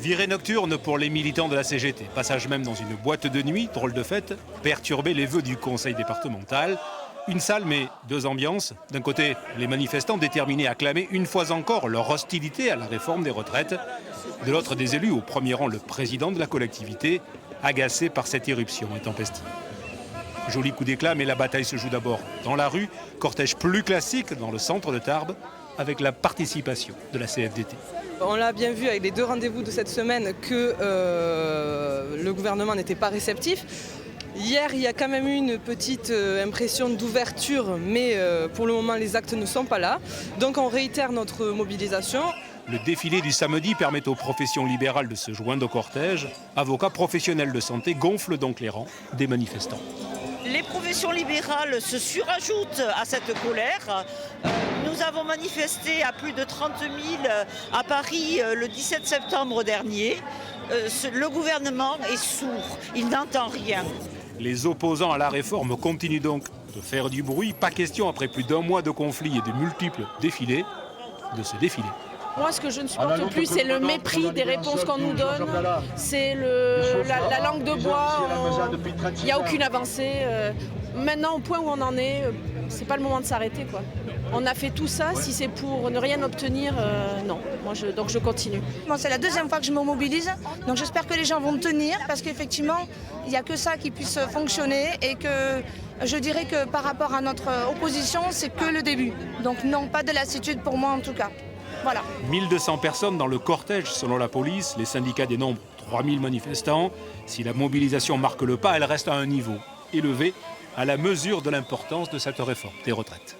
Virée nocturne pour les militants de la CGT. Passage même dans une boîte de nuit, drôle de fête, perturber les vœux du conseil départemental. Une salle mais deux ambiances. D'un côté, les manifestants déterminés à clamer une fois encore leur hostilité à la réforme des retraites. De l'autre, des élus, au premier rang le président de la collectivité, agacé par cette irruption intempestive. Joli coup d'éclat, mais la bataille se joue d'abord dans la rue. Cortège plus classique dans le centre de Tarbes, avec la participation de la CFDT. On l'a bien vu avec les deux rendez-vous de cette semaine que le gouvernement n'était pas réceptif. Hier, il y a quand même eu une petite impression d'ouverture, mais pour le moment, les actes ne sont pas là. Donc on réitère notre mobilisation. Le défilé du samedi permet aux professions libérales de se joindre au cortège. Avocats professionnels de santé gonflent donc les rangs des manifestants. Les professions libérales se surajoutent à cette colère. Nous avons manifesté à plus de 30 000 à Paris le 17 septembre dernier. Le gouvernement est sourd, il n'entend rien. Les opposants à la réforme continuent donc de faire du bruit. Pas question, après plus d'un mois de conflits et de multiples défilés, de se défiler. Moi, ce que je ne supporte plus, c'est le mépris des réponses qu'on nous donne. C'est la langue de bois. Il n'y a aucune avancée. Maintenant, au point où on en est, c'est pas le moment de s'arrêter, quoi. On a fait tout ça, si c'est pour ne rien obtenir, non. Donc je continue. Bon, c'est la deuxième fois que je me mobilise, donc j'espère que les gens vont tenir, parce qu'effectivement, il n'y a que ça qui puisse fonctionner, et que je dirais que par rapport à notre opposition, c'est que le début. Donc non, pas de lassitude pour moi en tout cas. Voilà. 1200 personnes dans le cortège selon la police, les syndicats dénombrent 3000 manifestants. Si la mobilisation marque le pas, elle reste à un niveau élevé à la mesure de l'importance de cette réforme des retraites.